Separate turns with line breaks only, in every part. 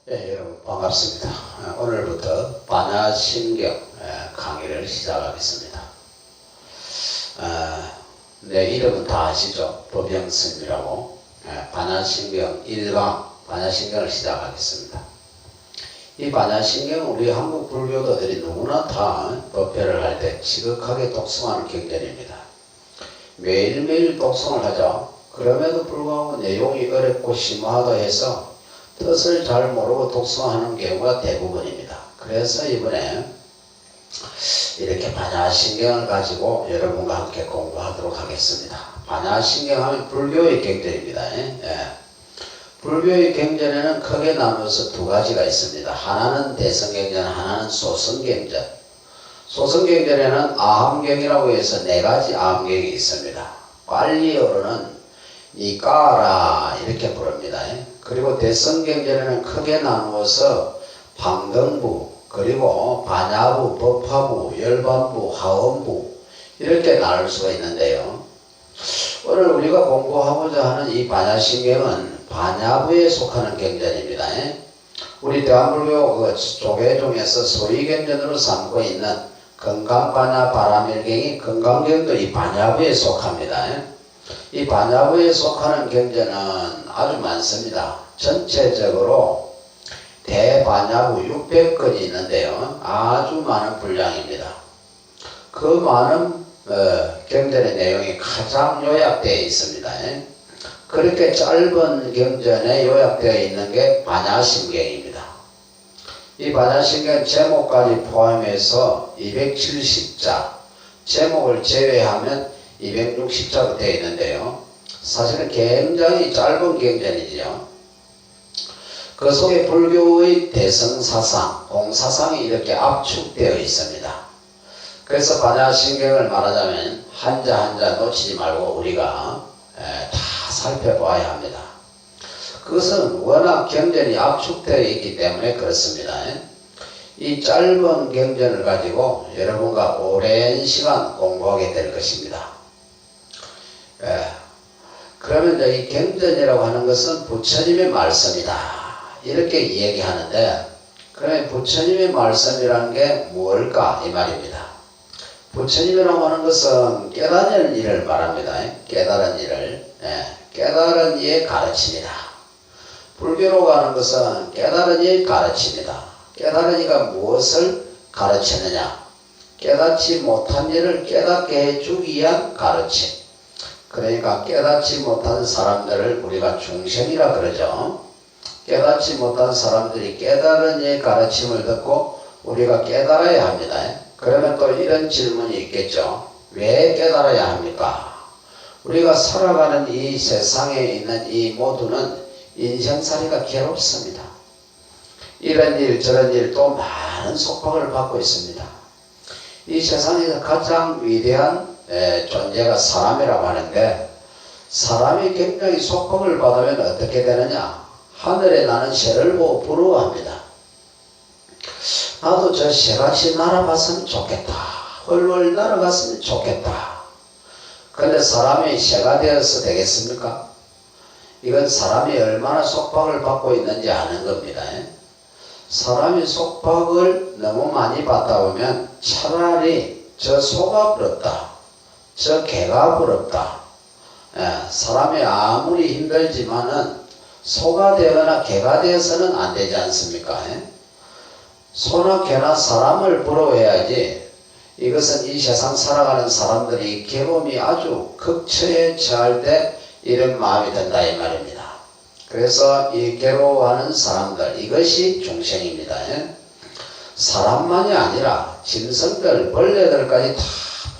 여러분 반갑습니다. 오늘부터 반야신경 강의를 시작하겠습니다. 내 이름은 다 아시죠? 법영스님이라고. 반야신경 1강 반야신경을 시작하겠습니다. 이 반야신경은 우리 한국 불교도들이 누구나 다 법회를 할 때 지극하게 독송하는 경전입니다. 매일매일 독송을 하죠. 그럼에도 불구하고 내용이 어렵고 심오하다 해서 뜻을 잘 모르고 독송하는 경우가 대부분입니다. 그래서 이번에 이렇게 반야신경을 가지고 여러분과 함께 공부하도록 하겠습니다. 반야신경 하면 불교의 경전입니다. 불교의 경전에는 크게 나누어서 두 가지가 있습니다. 하나는 대성경전, 하나는 소성경전. 소성경전에는 아함경이라고 해서 네 가지 아함경이 있습니다. 빨리어로는 니까라 이렇게 부릅니다. 그리고 대성경전에는 크게 나누어서 방등부, 그리고 반야부, 법화부, 열반부, 하원부 이렇게 나눌 수가 있는데요. 오늘 우리가 공부하고자 하는 이 반야신경은 반야부에 속하는 경전입니다. 우리 대한불교 조계 중에서 소위경전으로 삼고 있는 건강반야 바라밀경이 건강경도 이 반야부에 속합니다. 이 반야부에 속하는 경전은 아주 많습니다. 전체적으로 대반야부 600건이 있는데요. 아주 많은 분량입니다. 그 많은 경전의 내용이 가장 요약되어 있습니다. 그렇게 짧은 경전에 요약되어 있는 게 반야신경입니다. 이 반야신경 제목까지 포함해서 270자, 제목을 제외하면 260자로 되어 있는데요. 사실은 굉장히 짧은 경전이지요. 그 속에 불교의 대성사상, 공사상이 이렇게 압축되어 있습니다. 그래서 반야신경을 말하자면 한자 한자 놓치지 말고 우리가 다 살펴봐야 합니다. 그것은 워낙 경전이 압축되어 있기 때문에 그렇습니다. 이 짧은 경전을 가지고 여러분과 오랜 시간 공부하게 될 것입니다. 그러면 이제 이 경전이라고 하는 것은 부처님의 말씀이다 이렇게 얘기하는데, 그러면 부처님의 말씀이라는 게 뭘까 이 말입니다. 부처님이라고 하는 것은 깨달은 일을 말합니다. 깨달은 일을, 깨달은 이의 가르침이다. 불교로 가는 것은 깨달은 이의 가르침이다. 깨달은 이가 무엇을 가르치느냐, 깨닫지 못한 일을 깨닫게 해주기 위한 가르침. 그러니까 깨닫지 못한 사람들을 우리가 중생이라 그러죠. 깨닫지 못한 사람들이 깨달은 이의 가르침을 듣고 우리가 깨달아야 합니다. 그러면 또 이런 질문이 있겠죠. 왜 깨달아야 합니까? 우리가 살아가는 이 세상에 있는 이 모두는 인생살이가 괴롭습니다. 이런 일 저런 일 또 많은 속박을 받고 있습니다. 이 세상에서 가장 위대한 존재가 사람이라고 하는데, 사람이 굉장히 속박을 받으면 어떻게 되느냐, 하늘에 나는 새를 보고 부러워합니다. 나도 저 새같이 날아갔으면 좋겠다, 훨훨 날아갔으면 좋겠다. 근데 사람이 새가 되어서 되겠습니까? 이건 사람이 얼마나 속박을 받고 있는지 아는 겁니다. 사람이 속박을 너무 많이 받다 보면 차라리 저 소가 부럽다, 저 개가 부럽다. 사람이 아무리 힘들지만은 소가 되거나 개가 되어서는 안 되지 않습니까? 소나 개나 사람을 부러워해야지. 이것은 이 세상 살아가는 사람들이 괴로움이 아주 극처에 처할 때 이런 마음이 든다 이 말입니다. 그래서 이 괴로워하는 사람들, 이것이 중생입니다. 사람만이 아니라 짐승들, 벌레들까지 다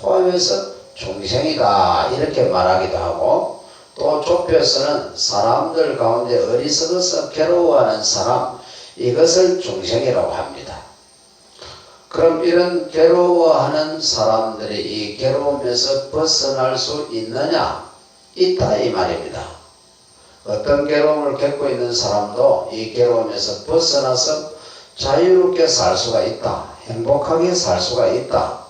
포함해서 중생이다 이렇게 말하기도 하고, 또 좁혀서는 사람들 가운데 어리석어서 괴로워하는 사람, 이것을 중생이라고 합니다. 그럼 이런 괴로워하는 사람들이 이 괴로움에서 벗어날 수 있느냐? 있다 이 말입니다. 어떤 괴로움을 겪고 있는 사람도 이 괴로움에서 벗어나서 자유롭게 살 수가 있다, 행복하게 살 수가 있다.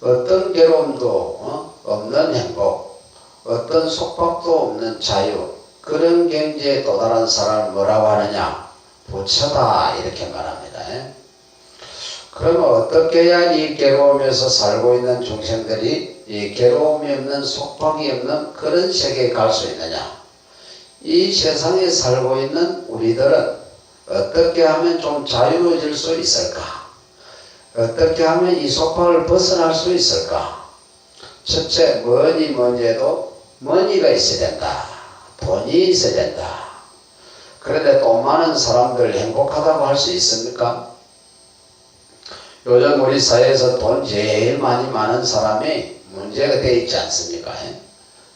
어떤 괴로움도 없는 행복, 어떤 속박도 없는 자유, 그런 경지에 도달한 사람을 뭐라고 하느냐? 부처다 이렇게 말합니다. 그러면 어떻게 해야 이 괴로움에서 살고 있는 중생들이 이 괴로움이 없는 속박이 없는 그런 세계에 갈 수 있느냐? 이 세상에 살고 있는 우리들은 어떻게 하면 좀 자유로워질 수 있을까? 어떻게 하면 이 속박을 벗어날 수 있을까? 첫째, 뭐니 해도 머니가 있어야 된다. 돈이 있어야 된다. 그런데 돈 많은 사람들 행복하다고 할 수 있습니까? 요즘 우리 사회에서 돈 제일 많은 사람이 문제가 되어 있지 않습니까?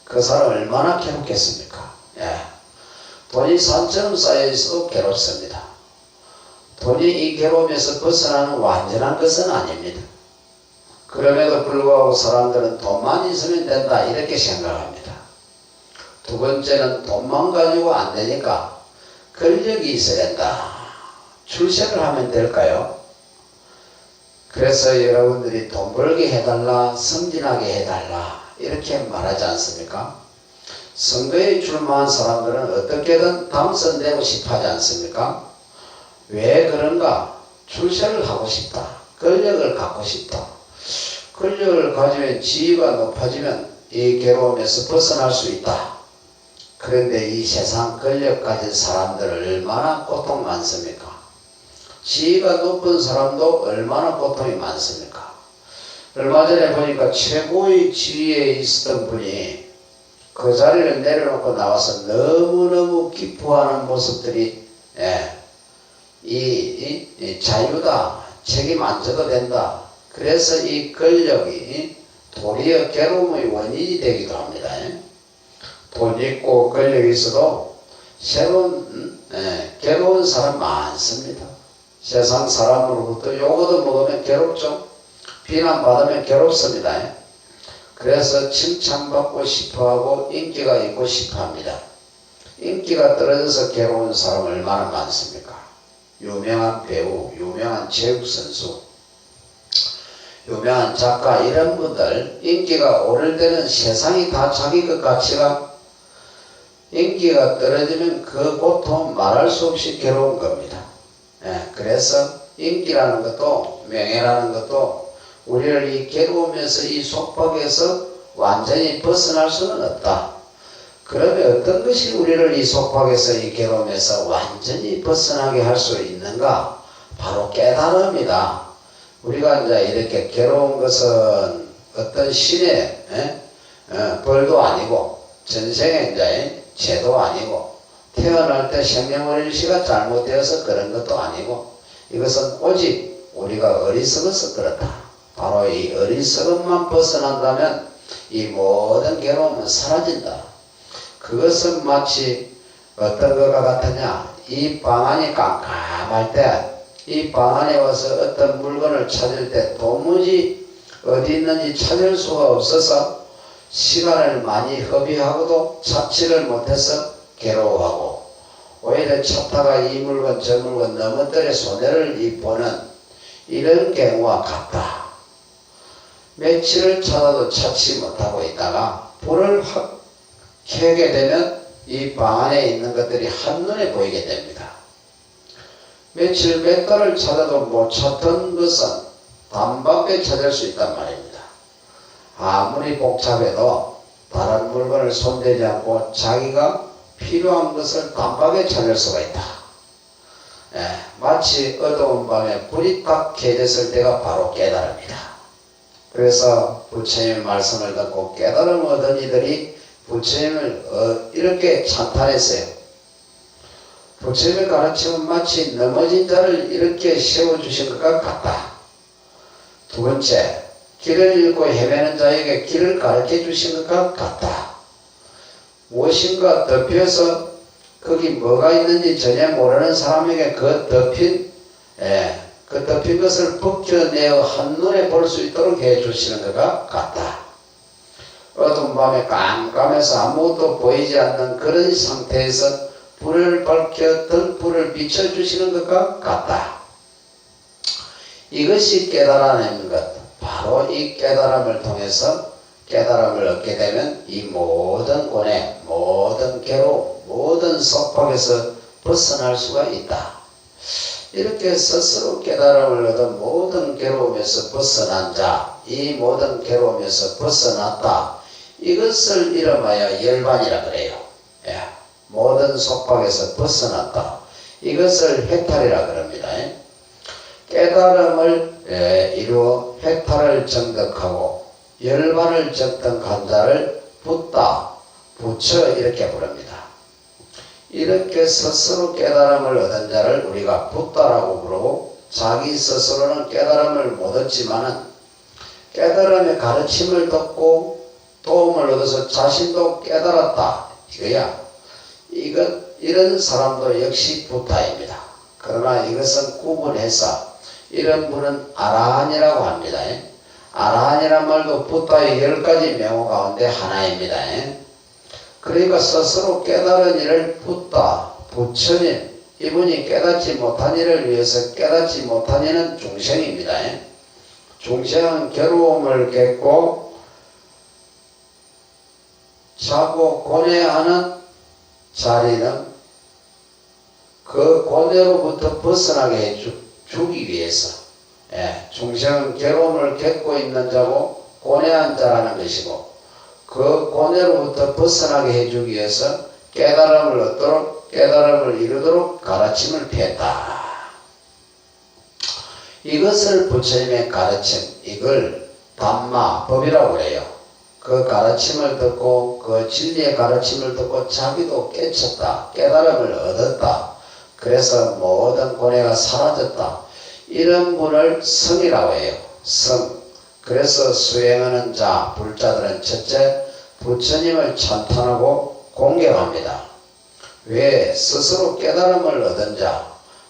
그 사람 얼마나 괴롭겠습니까? 돈이 산처럼 쌓여 있어도 괴롭습니다. 돈이 이 괴로움에서 벗어나는 완전한 것은 아닙니다. 그럼에도 불구하고 사람들은 돈만 있으면 된다 이렇게 생각합니다. 두 번째는 돈만 가지고 안 되니까 권력이 있어야 된다. 출세를 하면 될까요? 그래서 여러분들이 돈 벌게 해달라, 승진하게 해달라 이렇게 말하지 않습니까? 선거에 출마한 사람들은 어떻게든 당선되고 싶어 하지 않습니까? 왜 그런가? 출세를 하고 싶다. 권력을 갖고 싶다. 권력을 가지면 지위가 높아지면 이 괴로움에서 벗어날 수 있다. 그런데 이 세상 권력 가진 사람들 얼마나 고통 많습니까? 지위가 높은 사람도 얼마나 고통이 많습니까? 얼마 전에 보니까 최고의 지위에 있었던 분이 그 자리를 내려놓고 나와서 너무너무 기뻐하는 모습들이 이 자유다, 책임 안 져도 된다. 그래서 이 권력이 도리어 괴로움의 원인이 되기도 합니다. 돈 있고 권력이 있어도 괴로운 사람 많습니다. 세상 사람으로부터 욕도 먹으면 괴롭죠. 비난받으면 괴롭습니다. 그래서 칭찬받고 싶어하고 인기가 있고 싶어합니다. 인기가 떨어져서 괴로운 사람 얼마나 많습니까? 유명한 배우, 유명한 체육선수, 유명한 작가 이런 분들 인기가 오를 때는 세상이 다 자기 것 같지만 인기가 떨어지면 그 고통 말할 수 없이 괴로운 겁니다. 그래서 인기라는 것도 명예라는 것도 우리를 이 괴로움에서 이 속박에서 완전히 벗어날 수는 없다. 그러면 어떤 것이 우리를 이 속박에서 이 괴로움에서 완전히 벗어나게 할 수 있는가? 바로 깨달음이다. 우리가 이제 이렇게 괴로운 것은 어떤 신의 벌도 아니고 전생의 이제 죄도 아니고 태어날 때 생년월일시가 잘못되어서 그런 것도 아니고 이것은 오직 우리가 어리석어서 그렇다. 바로 이 어리석음만 벗어난다면 이 모든 괴로움은 사라진다. 그것은 마치 어떤 것과 같으냐? 이 방 안이 깜깜할 때 이 방 안에 와서 어떤 물건을 찾을 때 도무지 어디 있는지 찾을 수가 없어서 시간을 많이 허비하고도 찾지를 못해서 괴로워하고 오히려 찾다가 이 물건 저 물건 넘어뜨려 손해를 보는 이런 경우와 같다. 며칠을 찾아도 찾지 못하고 있다가 불을 확 켜게 되면 이 방 안에 있는 것들이 한눈에 보이게 됩니다. 며칠 몇 달을 찾아도 못 찾던 것은 단박에 찾을 수 있단 말입니다. 아무리 복잡해도 다른 물건을 손대지 않고 자기가 필요한 것을 단박에 찾을 수가 있다. 마치 어두운 밤에 불이 딱 켜졌을 때가 바로 깨달음이다. 그래서 부처님의 말씀을 듣고 깨달음 얻은 이들이 부처님을 이렇게 찬탄했어요. 부처님의 가르침은 마치 넘어진 자를 이렇게 세워주신 것과 같다. 두 번째, 길을 잃고 헤매는 자에게 길을 가르쳐 주신 것과 같다. 무엇인가 덮여서 거기 뭐가 있는지 전혀 모르는 사람에게 그 덮인 것을 벗겨내어 한눈에 볼 수 있도록 해주시는 것과 같다. 어두운 밤에 깜깜해서 아무것도 보이지 않는 그런 상태에서 불을 밝혀 등불을 비춰주시는 것과 같다. 이것이 깨달아내는 것. 바로 이 깨달음을 통해서 깨달음을 얻게 되면 이 모든 고뇌, 모든 괴로움, 모든 속박에서 벗어날 수가 있다. 이렇게 스스로 깨달음을 얻어 모든 괴로움에서 벗어난 자, 이 모든 괴로움에서 벗어났다. 이것을 이름하여 열반이라 그래요. 예. 모든 속박에서 벗어났다. 이것을 해탈이라 그럽니다. 깨달음을 이루어 해탈을 정득하고 열반을 정득한 자를 붓다, 부처 이렇게 부릅니다. 이렇게 스스로 깨달음을 얻은 자를 우리가 붓다라고 부르고, 자기 스스로는 깨달음을 못 얻지만은 깨달음의 가르침을 듣고 도움을 얻어서 자신도 깨달았다 이거야. 이런 사람도 역시 붓다입니다. 그러나 이것은 구분해서 이런 분은 아라한이라고 합니다. 아라한이란 말도 붓다의 10가지 명호 가운데 하나입니다. 그러니까 스스로 깨달은 일을 붓다, 부처님, 이분이 깨닫지 못한 일을 위해서 깨닫지 못한 이는 중생입니다. 중생은 괴로움을 겪고 자고 고뇌하는 자리는 그 고뇌로부터 벗어나게 해주기 위해서, 중생은 괴로움을 겪고 있는 자고 고뇌한 자라는 것이고, 그 고뇌로부터 벗어나게 해주기 위해서 깨달음을 얻도록, 깨달음을 이루도록 가르침을 폈다. 이것을 부처님의 가르침, 이걸 담마, 법이라고 그래요. 그 가르침을 듣고, 그 진리의 가르침을 듣고 자기도 깨쳤다, 깨달음을 얻었다. 그래서 모든 고뇌가 사라졌다. 이런 분을 성이라고 해요. 성. 그래서 수행하는 자, 불자들은 첫째, 부처님을 찬탄하고 공경합니다. 왜? 스스로 깨달음을 얻은 자,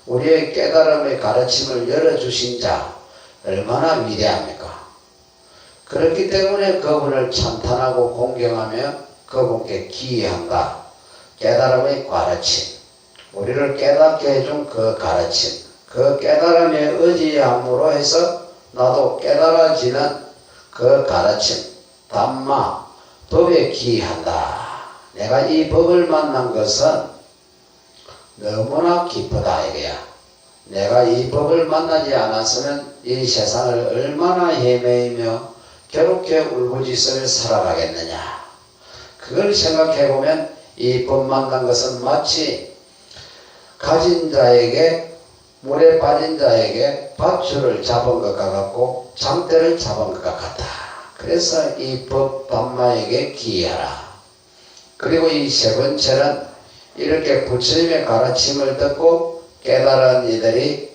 우리의 깨달음의 가르침을 열어주신 자, 얼마나 위대합니까? 그렇기 때문에 그분을 찬탄하고 공경하며 그분께 기이한다. 깨달음의 가르침, 우리를 깨닫게 해준 그 가르침, 그 깨달음에 의지함으로 해서 나도 깨달아지는 그 가르침, 담마, 법에 기이한다. 내가 이 법을 만난 것은 너무나 기쁘다 이거야. 내가 이 법을 만나지 않았으면 이 세상을 얼마나 헤매이며 괴롭게 울부짖으며 살아가겠느냐. 그걸 생각해보면 이 법 만난 것은 마치 가진 자에게, 물에 빠진 자에게 밧줄을 잡은 것과 같고 장대를 잡은 것과 같다. 그래서 이 법 담마에게 기이하라. 그리고 이 세 번째는 이렇게 부처님의 가르침을 듣고 깨달은 이들이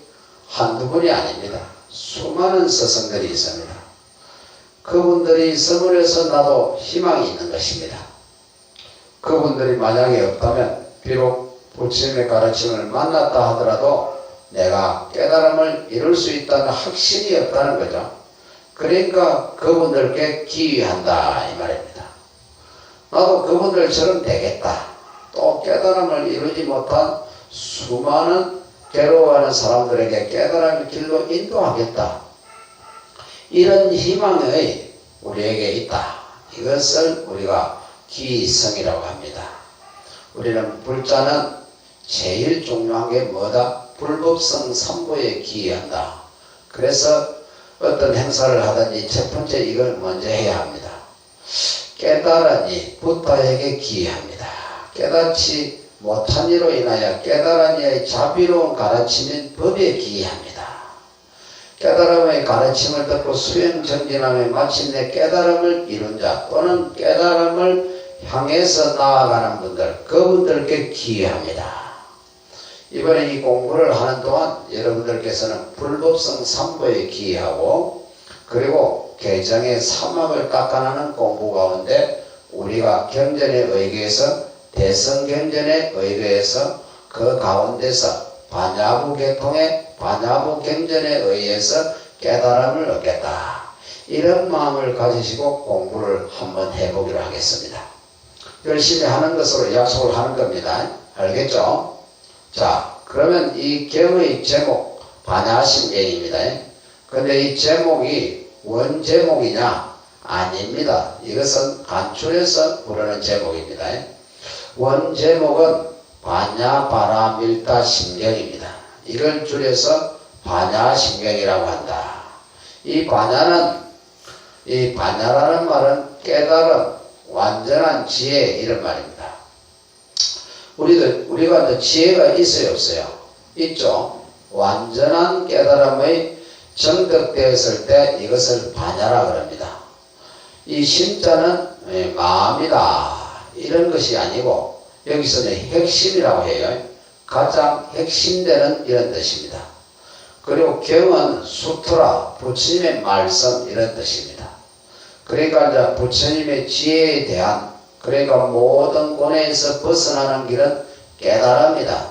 한두 분이 아닙니다. 수많은 스승들이 있습니다. 그분들이 있음으로 해서 나도 희망이 있는 것입니다. 그분들이 만약에 없다면 비록 부처님의 가르침을 만났다 하더라도 내가 깨달음을 이룰 수 있다는 확신이 없다는 거죠. 그러니까 그분들께 기이한다 이 말입니다. 나도 그분들처럼 되겠다. 또 깨달음을 이루지 못한 수많은 괴로워하는 사람들에게 깨달음의 길로 인도하겠다. 이런 희망이 우리에게 있다. 이것을 우리가 기성이라고 합니다. 우리는 불자는 제일 중요한 게 뭐다? 불법성 삼보에 기이한다. 그래서 어떤 행사를 하든지 첫 번째 이걸 먼저 해야 합니다. 깨달으니 붓다에게 기이합니다. 깨닫지 못한 이로 인하여 깨달으니의 자비로운 가르침인 법에 기이합니다. 깨달음의 가르침을 듣고 수행 정진함에 마침내 깨달음을 이룬 자 또는 깨달음을 향해서 나아가는 분들, 그분들께 기이합니다. 이번에 이 공부를 하는 동안 여러분들께서는 불법성 삼보에 기이하고, 그리고 개정의 사막을 깎아내는 공부 가운데 우리가 경전에 의거해서 대성경전에 의거해서 그 가운데서 반야부 계통의 반야부 경전에 의해서 깨달음을 얻겠다. 이런 마음을 가지시고 공부를 한번 해보기로 하겠습니다. 열심히 하는 것으로 약속을 하는 겁니다. 알겠죠? 자, 그러면 이 경의 제목 반야심경입니다. 근데 이 제목이 원 제목이냐? 아닙니다. 이것은 간추려서 부르는 제목입니다. 원 제목은 반야바라밀다 심경입니다. 이걸 줄여서 반야신경이라고 한다. 이 반야라는 말은 깨달음, 완전한 지혜 이런 말입니다. 우리가 지혜가 있어요, 없어요? 있죠. 완전한 깨달음의 정득되었을 때 이것을 반야라 그럽니다. 이 심자는 마음이다 이런 것이 아니고 여기서는 핵심이라고 해요. 가장 핵심되는 이런 뜻입니다. 그리고 경은 수트라 부처님의 말씀 이런 뜻입니다. 그러니까 이제 부처님의 지혜에 대한 그러니까 모든 고뇌에서 벗어나는 길은 깨달음이다.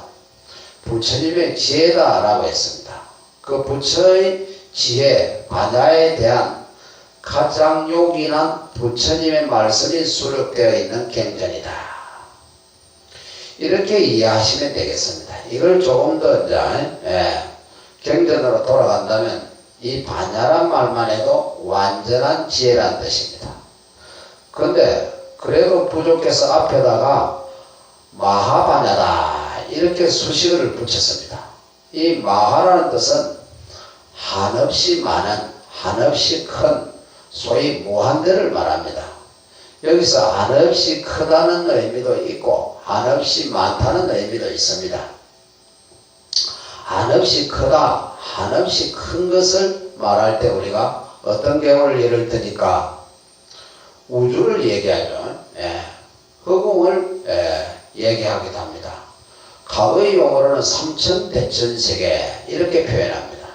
부처님의 지혜다라고 했습니다. 그 부처의 지혜, 반야에 대한 가장 요긴한 부처님의 말씀이 수록되어 있는 경전이다. 이렇게 이해하시면 되겠습니다. 이걸 조금 더 이제 경전으로 돌아간다면 이 반야란 말만 해도 완전한 지혜란 뜻입니다. 그런데 그래도 부족해서 앞에다가 마하반야다 이렇게 수식어를 붙였습니다. 이 마하라는 뜻은 한없이 많은, 한없이 큰, 소위 무한대를 말합니다. 여기서 한없이 크다는 의미도 있고 한없이 많다는 의미도 있습니다. 한없이 크다, 한없이 큰 것을 말할 때 우리가 어떤 경우를 예를 드니까 우주를 얘기하죠. 허공을 얘기하기도 합니다. 과거의 용어로는 삼천대천세계 이렇게 표현합니다.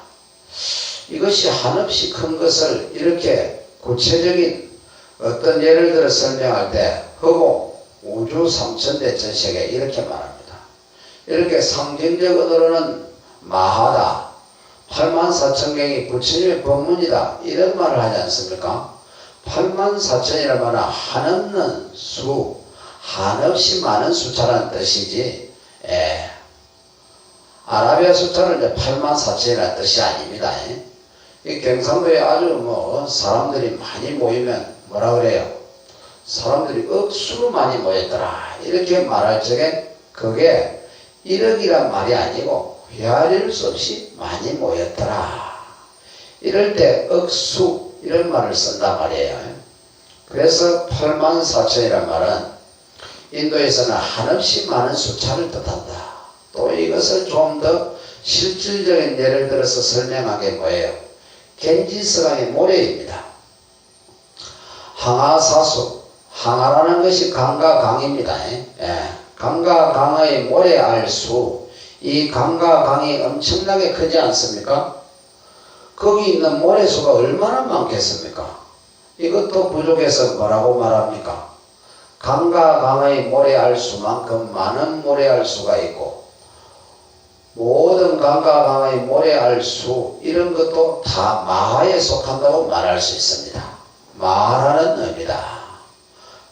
이것이 한없이 큰 것을 이렇게 구체적인 어떤 예를 들어 설명할 때 허공, 우주, 삼천대천세계 이렇게 말합니다. 이렇게 상징적 언어로는 마하다, 84,000경이 부처님의 법문이다 이런 말을 하지 않습니까? 84,000이라는 말은 한없는 수, 한없이 많은 숫자라는 뜻이지 아라비아 숫자는 이제 84,000이라는 뜻이 아닙니다. 이 경상도에 아주 사람들이 많이 모이면 뭐라 그래요? 사람들이 억수로 많이 모였더라 이렇게 말할 적에 그게 1억이란 말이 아니고 헤아릴 수 없이 많이 모였더라 이럴 때 억수 이런 말을 쓴단 말이에요. 그래서 84,000이란 말은 인도에서는 한없이 많은 숫자를 뜻한다. 또 이것을 좀 더 실질적인 예를 들어서 설명한 게 뭐예요? 겐지스강의 모래입니다. 항하사수, 항하라는 것이 강과 강입니다. 강과 강의 모래알수, 이 강과 강이 엄청나게 크지 않습니까? 거기 있는 모래수가 얼마나 많겠습니까? 이것도 부족해서 뭐라고 말합니까? 강과 강의 모래알수만큼 많은 모래알수가 있고 모든 강과 강의 모래알수 이런 것도 다 마하에 속한다고 말할 수 있습니다. 마하라는 의미다.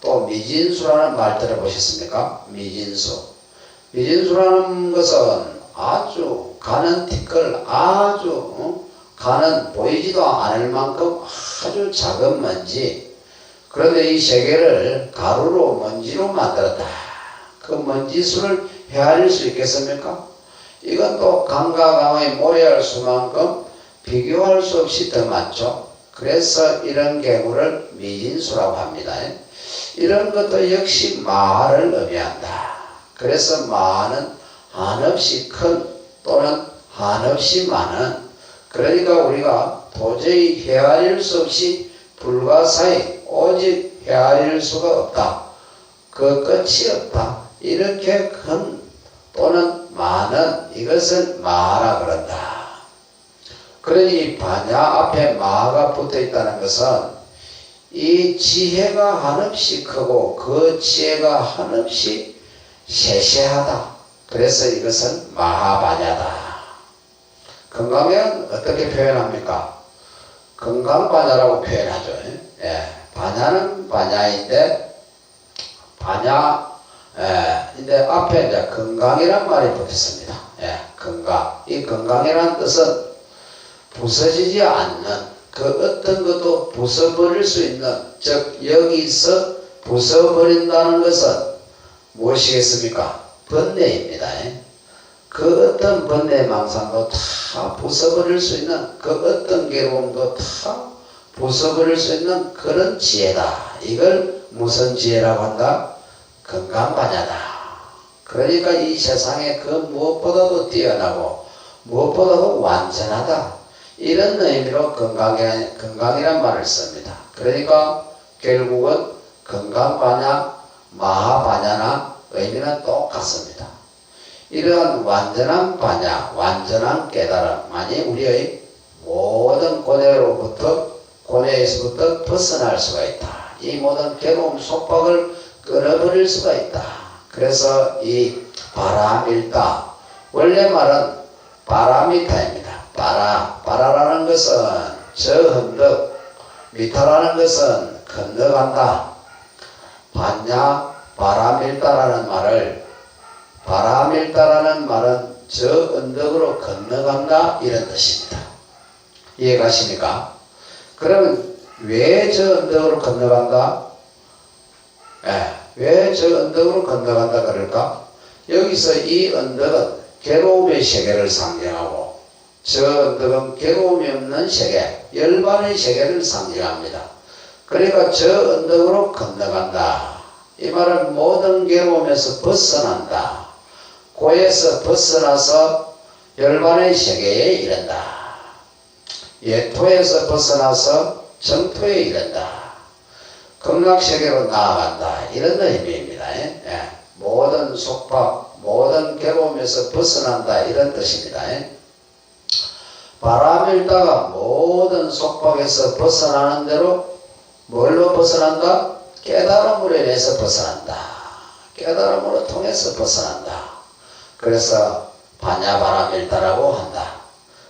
또 미진수라는 말 들어보셨습니까? 미진수. 미진수라는 것은 아주 가는 티끌 아주 가는 보이지도 않을 만큼 아주 작은 먼지. 그런데 이 세계를 가루로 먼지로 만들었다. 그 먼지수를 헤아릴 수 있겠습니까? 이건 또 강과 강의 모래알 수만큼 비교할 수 없이 더 많죠. 그래서 이런 경우를 미진수라고 합니다. 이런 것도 역시 마하를 의미한다. 그래서 마하는 한없이 큰 또는 한없이 많은, 그러니까 우리가 도저히 헤아릴 수 없이 불가사의 오직 헤아릴 수가 없다. 그 끝이 없다. 이렇게 큰 또는 많은 이것을 마하라 그런다. 그러니 반야 앞에 마하가 붙어 있다는 것은 이 지혜가 한없이 크고 그 지혜가 한없이 세세하다. 그래서 이것은 마하반야다. 건강은 어떻게 표현합니까? 건강반야라고 표현하죠. 반야는 반야인데 반야인데 앞에 이제 건강이란 말이 붙었습니다. 건강. 이 건강이란 뜻은 부서지지 않는 그 어떤 것도 부숴버릴 수 있는, 즉 여기서 부숴버린다는 것은 무엇이겠습니까? 번뇌입니다. 그 어떤 번뇌망상도 다 부숴버릴 수 있는, 그 어떤 괴로움도 다 부숴버릴 수 있는 그런 지혜다. 이걸 무슨 지혜라고 한다? 건강반야다. 그러니까 이 세상에 그 무엇보다도 뛰어나고 무엇보다도 완전하다. 이런 의미로 건강이란 말을 씁니다. 그러니까 결국은 건강반야, 마하반야나 의미는 똑같습니다. 이러한 완전한 반야, 완전한 깨달음만이 우리의 모든 고뇌에서부터 벗어날 수가 있다. 이 모든 괴로움 속박을 끊어버릴 수가 있다. 그래서 이 바라밀다, 원래 말은 바라미타입니다. 바라라는 것은 저 흔적, 미타라는 것은 건너간다. 반야 바라밀다라는 말은 저 언덕으로 건너간다, 이런 뜻입니다. 이해가십니까? 그러면 왜 저 언덕으로 건너간다? 왜 저 언덕으로 건너간다 그럴까? 여기서 이 언덕은 괴로움의 세계를 상징하고 저 언덕은 괴로움이 없는 세계, 열반의 세계를 상징합니다. 그러니까 저 언덕으로 건너간다. 이 말은 모든 괴로움에서 벗어난다. 고에서 벗어나서 열반의 세계에 이른다. 예토에서 벗어나서 정토에 이른다. 극락세계로 나아간다. 이런 의미입니다. 모든 속박, 모든 괴로움에서 벗어난다, 이런 뜻입니다. 바라밀다가 모든 속박에서 벗어나는 대로 뭘로 벗어난다? 깨달음으로 인해서 벗어난다. 깨달음으로 통해서 벗어난다. 그래서 반야바라밀다라고 한다.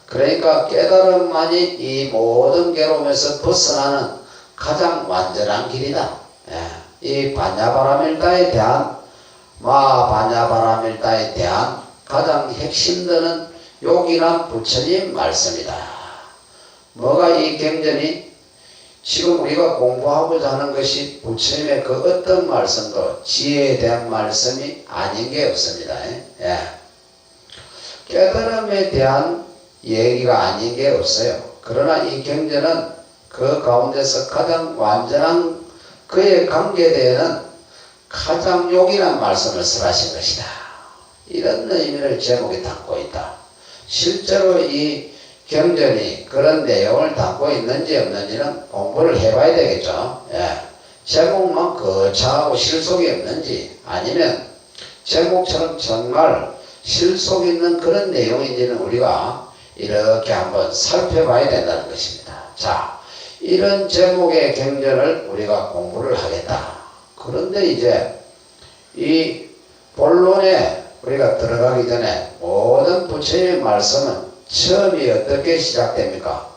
그러니까 깨달음만이 이 모든 괴로움에서 벗어나는 가장 완전한 길이다. 이 반야바라밀다에 대한 반야바라밀다에 대한 가장 핵심되는 요긴한 부처님 말씀이다. 뭐가 이 경전이 지금 우리가 공부하고자 하는 것이 부처님의 그 어떤 말씀도 지혜에 대한 말씀이 아닌 게 없습니다. 깨달음에 대한 얘기가 아닌 게 없어요. 그러나 이 경전은 그 가운데서 가장 완전한 그에 관계되는 가장 요긴한 말씀을 설하신 것이다. 이런 의미를 제목에 담고 있다. 실제로 이 경전이 그런 내용을 담고 있는지 없는지는 공부를 해봐야 되겠죠. 제목만 거창하고 실속이 없는지, 아니면 제목처럼 정말 실속 있는 그런 내용인지는 우리가 이렇게 한번 살펴봐야 된다는 것입니다. 자, 이런 제목의 경전을 우리가 공부를 하겠다. 그런데 이제 이 본론에 우리가 들어가기 전에 모든 부처님의 말씀은 처음이 어떻게 시작됩니까?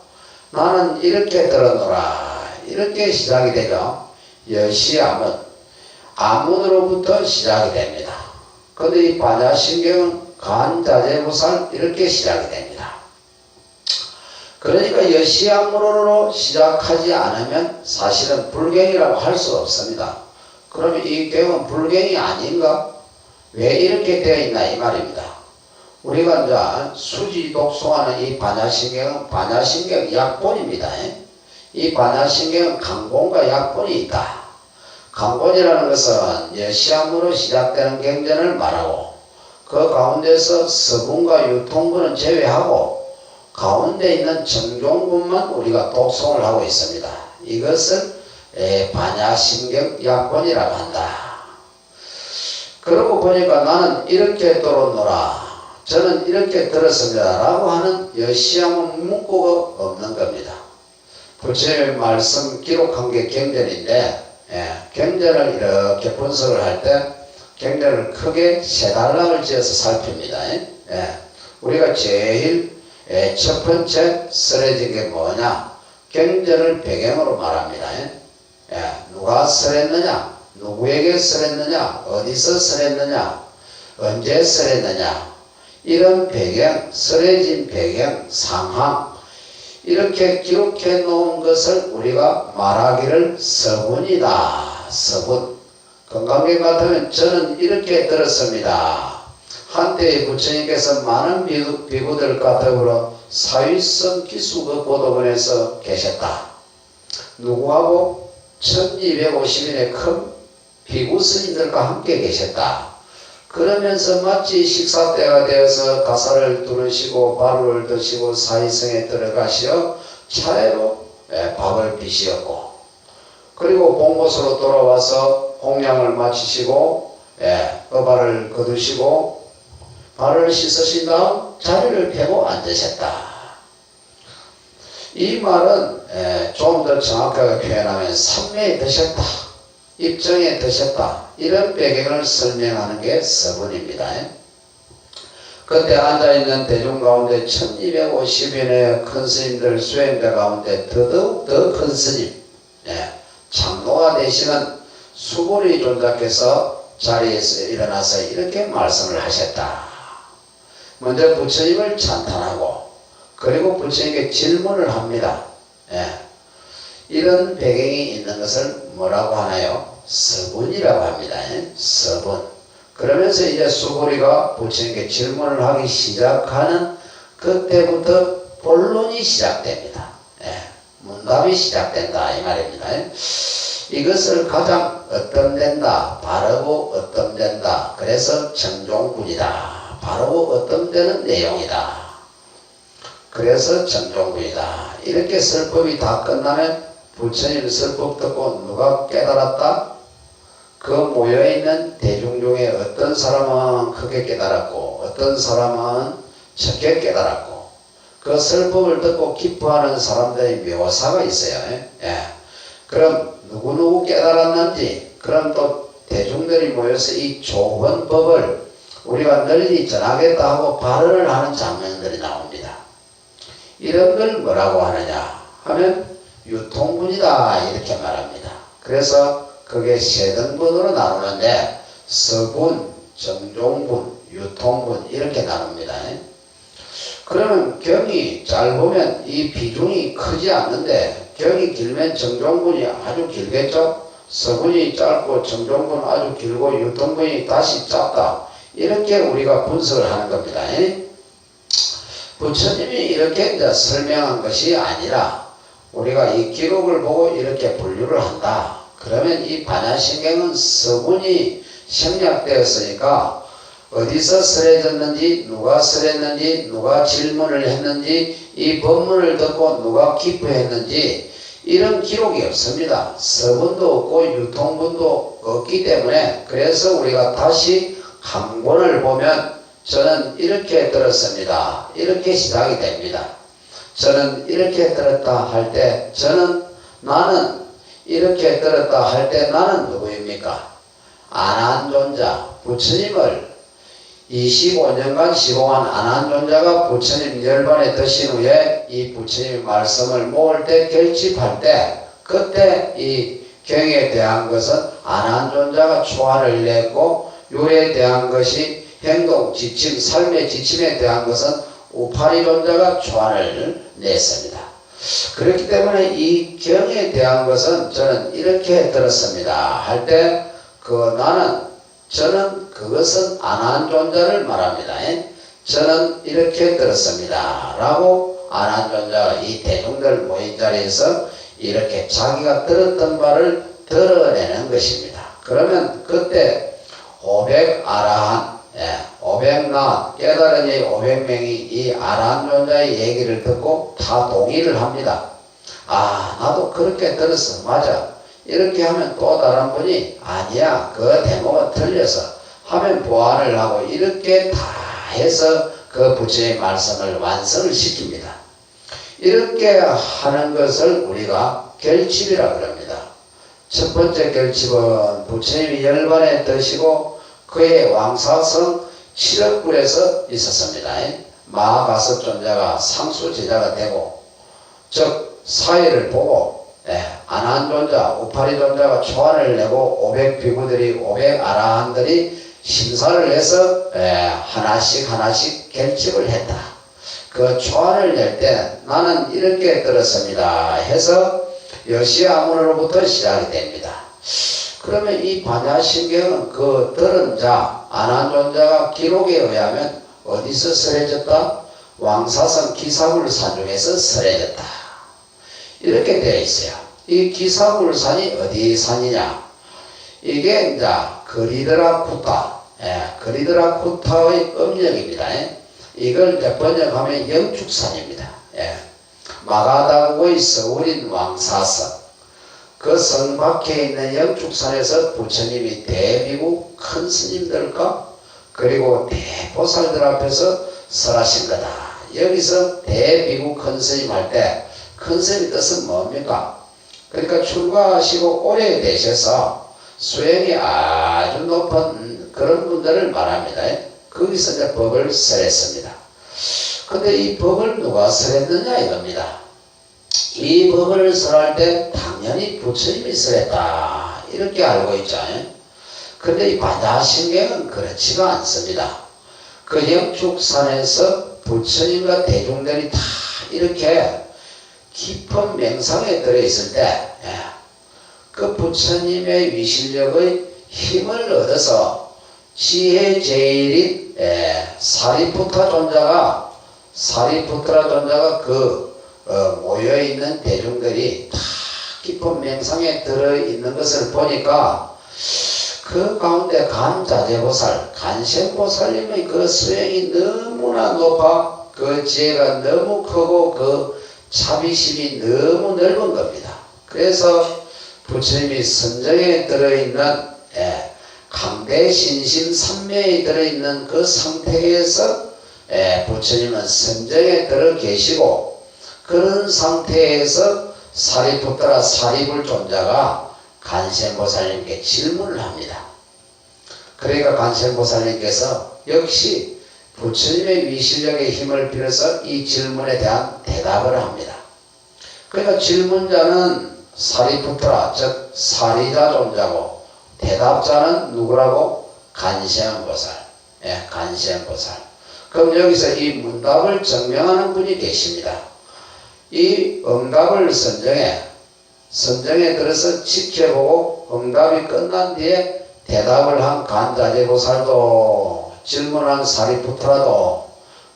나는 이렇게 들어노라, 이렇게 시작이 되죠. 여시아문, 아문으로부터 시작이 됩니다. 그런데 이 반야신경은 간자재무살, 이렇게 시작이 됩니다. 그러니까 여시아문으로 시작하지 않으면 사실은 불경이라고 할 수 없습니다. 그러면 이 경은 불경이 아닌가? 왜 이렇게 되어 있나, 이 말입니다. 우리가 이제 수지 독송하는 이 반야신경은 반야신경 약본입니다. 이 반야신경은 강본과 약본이 있다. 강본이라는 것은 여시아문으로 시작되는 경전을 말하고 그 가운데서 서분과 유통분은 제외하고 가운데 있는 정종분만 우리가 독송을 하고 있습니다. 이것을 반야신경 약본이라고 한다. 그러고 보니까 나는 이렇게 들었노라, 저는 이렇게 들었습니다 라고 하는 여시아문 문구가 없는 겁니다. 부처님의 말씀 기록한 게 경전인데, 경전을 이렇게 분석을 할 때 경전을 크게 세 단락을 지어서 살핍니다. 우리가 제일 첫 번째 쓰러진 게 뭐냐? 경전을 배경으로 말합니다. 누가 쓰랬느냐? 누구에게 쓰랬느냐? 어디서 쓰랬느냐? 언제 쓰랬느냐? 이런 배경, 쓰러진 배경, 상황, 이렇게 기록해 놓은 것을 우리가 말하기를 서분이다. 서분. 건강경 같으면 저는 이렇게 들었습니다 한때의 부처님께서 많은 비구들과 더불어 사위성 기수그 고도원에서 계셨다. 누구하고? 1250인의 큰 비구 스님들과 함께 계셨다. 그러면서 마치 식사 때가 되어서 가사를 두르시고 바루를 드시고 사위성에 들어가시어 차례로 밥을 비시었고, 그리고 본 곳으로 돌아와서 공양을 마치시고 어발을 거두시고 발을 씻으신 다음 자리를 펴고 앉으셨다. 이 말은 좀 더 정확하게 표현하면 삼매에 드셨다, 입정에 드셨다, 이런 배경을 설명하는 게 서문입니다. 그때 앉아있는 대중 가운데 1250인의 큰 스님들 수행자 가운데 더더욱 더 큰 스님, 장로가 되시는 수보리 존자께서 자리에서 일어나서 이렇게 말씀을 하셨다. 먼저 부처님을 찬탄하고 그리고 부처님께 질문을 합니다. 이런 배경이 있는 것을 뭐라고 하나요? 서문이라고 합니다. 서문. 그러면서 이제 수보리가 부처님께 질문을 하기 시작하는 그때부터 본론이 시작됩니다. 문답이 시작된다 이 말입니다. 이것을 가장 어떤된다, 바르고 어떤된다, 그래서 정종분이다. 바르고 어떤되는 내용이다. 그래서 정종분이다. 이렇게 설법이 다 끝나면 부처님 설법 듣고 누가 깨달았다? 그 모여있는 대중 중에 어떤 사람은 크게 깨달았고 어떤 사람은 적게 깨달았고, 그 설법을 듣고 기뻐하는 사람들의 묘사가 있어요. 그럼 누구누구 깨달았는지, 그럼 또 대중들이 모여서 이 좋은 법을 우리가 널리 전하겠다 하고 발언을 하는 장면들이 나옵니다. 이런 걸 뭐라고 하느냐 하면 유통분이다 이렇게 말합니다. 그래서 그게 세 등분으로 나누는데 서분, 정종분, 유통분 이렇게 나눕니다. 그러면 경이 짧으면 이 비중이 크지 않는데 경이 길면 정종분이 아주 길겠죠. 서분이 짧고 정종분 아주 길고 유통분이 다시 짧다. 이렇게 우리가 분석을 하는 겁니다. 부처님이 이렇게 이제 설명한 것이 아니라 우리가 이 기록을 보고 이렇게 분류를 한다. 그러면 이 반야신경은 서분이 생략되었으니까 어디서 설해졌는지, 누가 설했는지, 누가 질문을 했는지, 이 법문을 듣고 누가 기표했는지 이런 기록이 없습니다. 서분도 없고 유통분도 없기 때문에, 그래서 우리가 다시 한 권을 보면 저는 이렇게 들었습니다. 이렇게 시작이 됩니다. 저는 이렇게 들었다 할 때 나는 이렇게 들었다 할 때 나는 누구입니까? 안한존자, 부처님을 25년간 시공한 안한존자가 부처님 열반에 드신 후에 이 부처님의 말씀을 모을 때 결집할 때, 그때 이 경에 대한 것은 안한존자가 초안을 냈고, 요에 대한 것이 행동, 지침, 삶의 지침에 대한 것은 우파리존자가 초안을 냈습니다. 그렇기 때문에 이 경에 대한 것은 저는 이렇게 들었습니다 할 때 저는 그것은 안한존자를 말합니다. 저는 이렇게 들었습니다 라고 안한존자가 이 대중들 모인 자리에서 이렇게 자기가 들었던 바를 드러내는 것입니다. 그러면 그때 500아라한, 500나 깨달은이 500명이 이 아라한존자의 얘기를 듣고 다 동의를 합니다. 아, 나도 그렇게 들었어. 맞아. 이렇게 하면 또 다른 분이 아니야, 그 대목은 틀려서 하면 보완을 하고 이렇게 다 해서 그 부처의 말씀을 완성을 시킵니다. 이렇게 하는 것을 우리가 결집이라 그럽니다. 첫 번째 결집은 부처님이 열반에 드시고 그의 왕사성 7억굴에서 있었습니다. 마하가섭존자가 상수제자가 되고, 즉 사회를 보고 안한존자, 우파리존자가 초안을 내고 500비구들이 500아라한들이 심사를 해서 하나씩 결집을 했다. 그 초안을 낼 때 나는 이렇게 들었습니다 해서 여시아문으로부터 시작이 됩니다. 그러면 이 반야신경은 그 들은 자, 안한존자가 기록에 의하면 어디서 설해졌다? 왕사성 기사굴산 중에서 설해졌다. 이렇게 되어 있어요. 이 기사굴산이 어디 산이냐? 이게 이제 그리드라쿠타, 그리드라쿠타의 음력입니다. 이걸 이제 번역하면 영축산입니다. 마가다국의 서울인 왕사성, 그 성 밖에 있는 영축산에서 부처님이 대비국 큰 스님들과 그리고 대보살들 앞에서 설하신 거다. 여기서 대비국 큰 스님 할 때 큰 스님 뜻은 뭡니까? 그러니까 출가하시고 오래 되셔서 수행이 아주 높은 그런 분들을 말합니다. 거기서 이제 법을 설했습니다. 근데 이 법을 누가 설했느냐 이겁니다. 이 법을 설할 때 당연히 부처님이 설했다 이렇게 알고 있죠. 근데 이 반야신경은 그렇지가 않습니다. 그 영축산에서 부처님과 대중들이 다 이렇게 깊은 명상에 들어있을 때 그 부처님의 위실력의 힘을 얻어서 지혜 제일인 사리푸트라 존자가 그 모여있는 대중들이 다 깊은 명상에 들어있는 것을 보니까 그 가운데 간자재보살, 간생보살님의 그 수행이 너무나 높아 그 지혜가 너무 크고 그 자비심이 너무 넓은 겁니다. 그래서 부처님이 선정에 들어있는 강대신심 삼매에 들어있는 그 상태에서 부처님은 선정에 들어 계시고 그런 상태에서 사리푸트라 사리불 존자가 간센보살님께 질문을 합니다. 그러니까 간센보살님께서 역시 부처님의 위실력의 힘을 빌어서 이 질문에 대한 대답을 합니다. 그러니까 질문자는 사리푸트라 즉 사리자 존자고 대답자는 누구라고? 간센보살. 간센보살. 그럼 여기서 이 문답을 증명하는 분이 계십니다. 이 응답을 선정에 들어서 지켜보고 응답이 끝난 뒤에 대답을 한 간자재보살도 질문한 사리푸트라도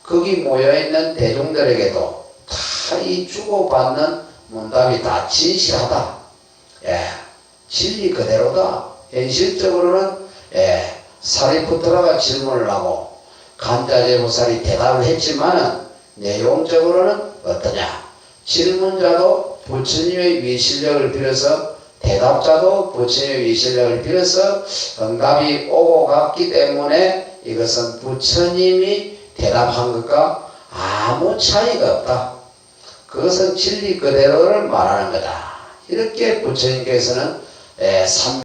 거기 모여있는 대중들에게도 다 이 주고받는 문답이 다 진실하다. 진리 그대로다. 현실적으로는 사리푸트라가 질문을 하고 간자재보살이 대답을 했지만은 내용적으로는 어떠냐? 질문자도 부처님의 위실력을 빌어서 대답자도 부처님의 위실력을 빌어서 응답이 오고 갔기 때문에 이것은 부처님이 대답한 것과 아무 차이가 없다. 그것은 진리 그대로를 말하는 거다. 이렇게 부처님께서는